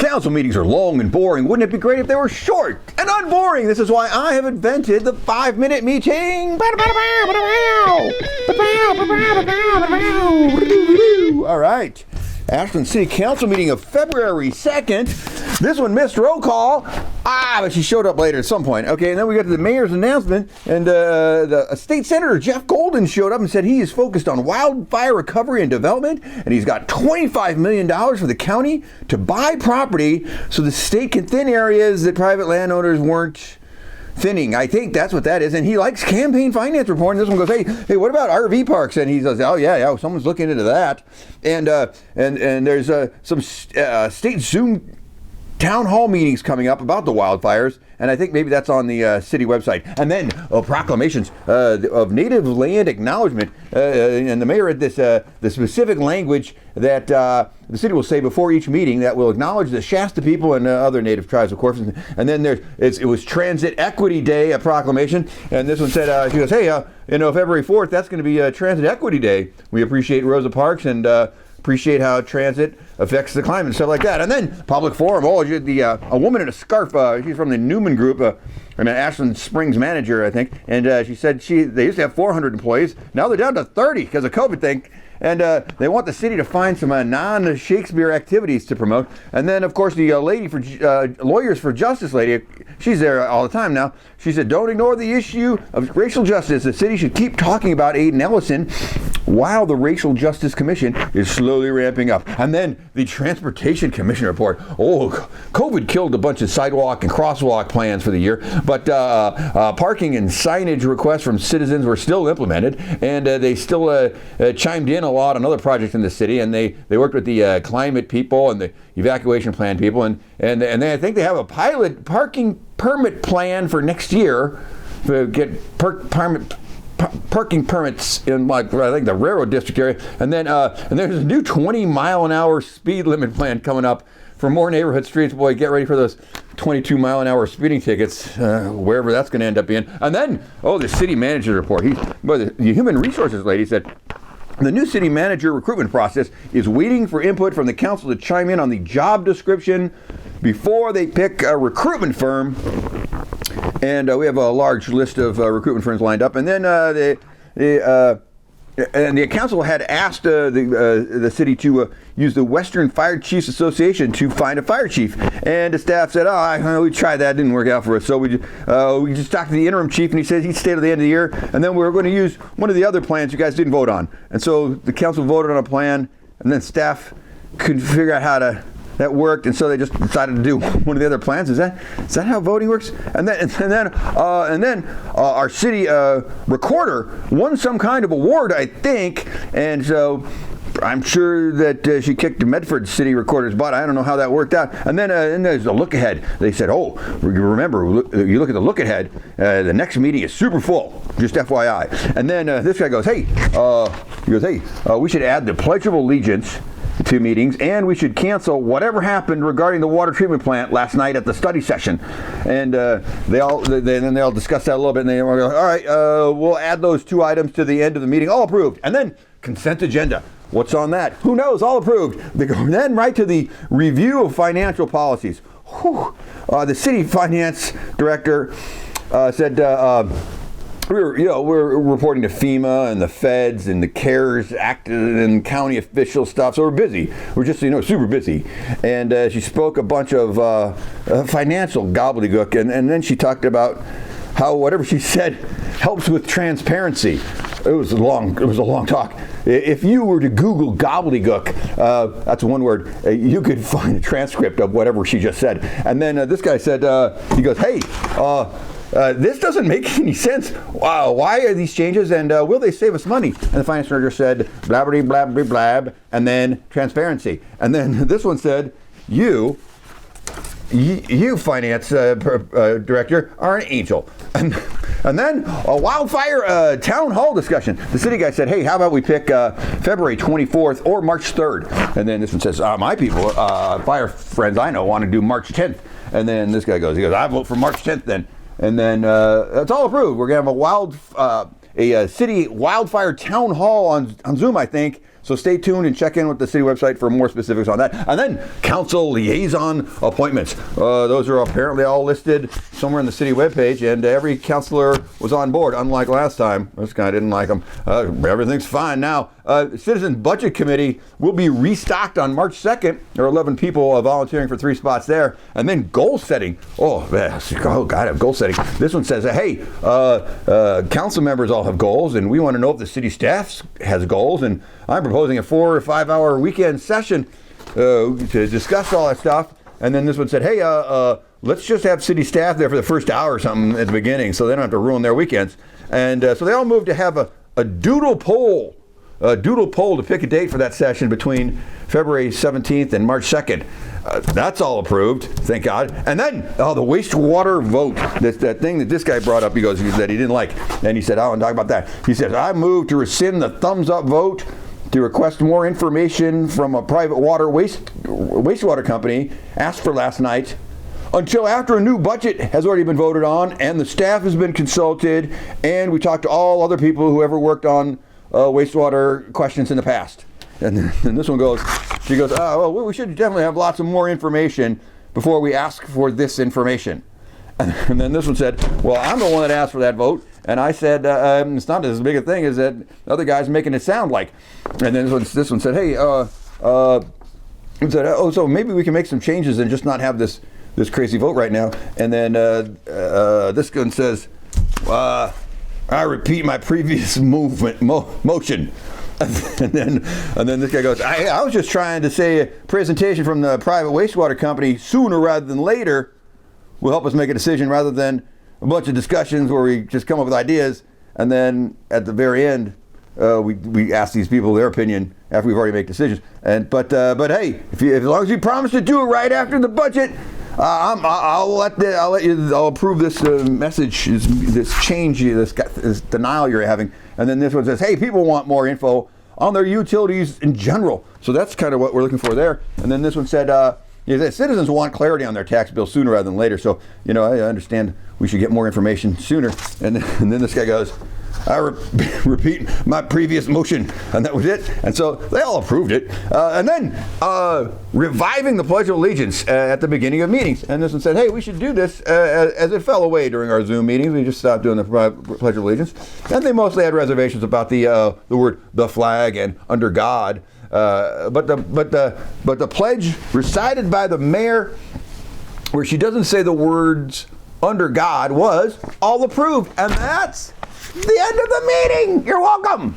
Council meetings are long and boring. Wouldn't it be great if they were short and unboring? This is why I have invented the 5-minute meeting. All right. Ashland City Council meeting of February 2nd. This one missed roll call. But she showed up later at some point. Okay, and then we got to the mayor's announcement, and the state senator Jeff Golden showed up and said he is focused on wildfire recovery and development, and he's got $25 million for the county to buy property so the state can thin areas that private landowners weren't thinning. I think that's what that is. And he likes campaign finance reporting. This one goes, hey, what about RV parks? And he says, oh yeah, someone's looking into that. And there's some state Zoom town hall meetings coming up about the wildfires, and I think maybe that's on the city website. And then proclamations of native land acknowledgement, and the mayor had this the specific language that the city will say before each meeting that will acknowledge the Shasta people and other native tribes, of course. And then it was Transit Equity Day, a proclamation, and this one said, she goes, hey, February 4th, that's going to be Transit Equity Day. We appreciate Rosa Parks and appreciate how transit affects the climate and stuff like that. And then public forum. A woman in a scarf. She's from the Newman Group, an Ashland Springs manager, I think. And she said they used to have 400 employees. Now they're down to 30 because of COVID thing. And they want the city to find some non-Shakespeare activities to promote. And then, of course, the lady for Lawyers for Justice lady, she's there all the time now. She said, don't ignore the issue of racial justice. The city should keep talking about Aiden Ellison while the Racial Justice Commission is slowly ramping up. And then the Transportation Commission report. Oh, COVID killed a bunch of sidewalk and crosswalk plans for the year, but parking and signage requests from citizens were still implemented, and they still chimed in a lot on other projects in the city, and they worked with the climate people and the evacuation plan people, and I think they have a pilot parking permit plan for next year to get parking permits in, I think, the railroad district area, and there's a new 20-mile-an-hour speed limit plan coming up for more neighborhood streets. Boy, get ready for those 22-mile-an-hour speeding tickets, wherever that's going to end up being. And then, the city manager report. The human resources lady said, the new city manager recruitment process is waiting for input from the council to chime in on the job description before they pick a recruitment firm. And we have a large list of recruitment firms lined up. And then the council had asked the city to use the Western Fire Chiefs Association to find a fire chief. And the staff said, we tried that, didn't work out for us. So we just talked to the interim chief, and he said he'd stay to the end of the year. And then we were going to use one of the other plans you guys didn't vote on. And so the council voted on a plan, and then staff couldn't figure out how that worked, and so they just decided to do one of the other plans. Is that how voting works? And then our city recorder won some kind of award, I think, and so I'm sure that she kicked the Medford city recorder's butt. I don't know how that worked out. And then there's a look ahead. They said, remember, you look at the look ahead, the next meeting is super full, just FYI. And then this guy goes, we should add the Pledge of Allegiance to meetings, and we should cancel whatever happened regarding the water treatment plant last night at the study session. And they all discuss that a little bit, and they go, all right, we'll add those 2 items to the end of the meeting, all approved. And then consent agenda. What's on that? Who knows? All approved. They go then right to the review of financial policies. The city finance director said, we're reporting to FEMA and the feds and the CARES Act and county official stuff, so we're busy. We're just, super busy. And she spoke a bunch of financial gobbledygook, and then she talked about how whatever she said helps with transparency. It was a long talk. If you were to Google gobbledygook, that's one word, you could find a transcript of whatever she just said. And then this guy said, he goes, hey, this doesn't make any sense. Wow, why are these changes, and will they save us money? And the finance director said, blabberty blab blab, and then transparency. And then this one said, you finance director, are an angel. And then a wildfire town hall discussion. The city guy said, hey, how about we pick February 24th or March 3rd? And then this one says, my people, fire friends I know, want to do March 10th. And then this guy goes, I vote for March 10th then. And then it's all approved. We're going to have a city wildfire town hall on Zoom, I think, So stay tuned and check in with the city website for more specifics on that. And then council liaison appointments. Those are apparently all listed somewhere in the city webpage, and every councilor was on board, unlike last time. This guy didn't like them. Everything's fine now. Citizens Budget Committee will be restocked on March 2nd. There are 11 people volunteering for 3 spots there. And then goal setting. Oh, God, goal setting. This one says, hey, council members all have goals, and we want to know if the city staff has goals. And I'm proposing a 4 or 5 hour weekend session to discuss all that stuff. And then this one said, hey, let's just have city staff there for the first hour or something at the beginning so they don't have to ruin their weekends. And so they all moved to have a doodle poll to pick a date for that session between February 17th and March 2nd. That's all approved, thank God. And then, the wastewater vote, that thing that this guy brought up, he goes, that he didn't like. And he said, I want to talk about that. He says, I move to rescind the thumbs up vote to request more information from a private wastewater company asked for last night until after a new budget has already been voted on and the staff has been consulted and we talked to all other people who ever worked on wastewater questions in the past. And this one goes, she goes, well, we should definitely have lots of more information before we ask for this information. And then this one said, well, I'm the one that asked for that vote. And I said, it's not as big a thing as that other guy's making it sound like. And then this one said, hey, so maybe we can make some changes and just not have this crazy vote right now. And then this one says, I repeat my previous motion. And then this guy goes, I was just trying to say a presentation from the private wastewater company sooner rather than later will help us make a decision rather than a bunch of discussions where we just come up with ideas and then at the very end we ask these people their opinion after we've already made decisions. But hey, as long as you promise to do it right after the budget, I'll approve this message, this change, this denial you're having. And then this one says, hey, people want more info on their utilities in general. So that's kind of what we're looking for there. And then this one said, citizens want clarity on their tax bill sooner rather than later. So, I understand we should get more information sooner. And then this guy goes, I repeat my previous motion, and that was it. And so they all approved it. And then reviving the Pledge of Allegiance at the beginning of meetings. And this one said, hey, we should do this as it fell away during our Zoom meetings. We just stopped doing the Pledge of Allegiance. And they mostly had reservations about the word "the flag" and "under God." But the pledge recited by the mayor, where she doesn't say the words "under God," was all approved, and that's the end of the meeting. You're welcome.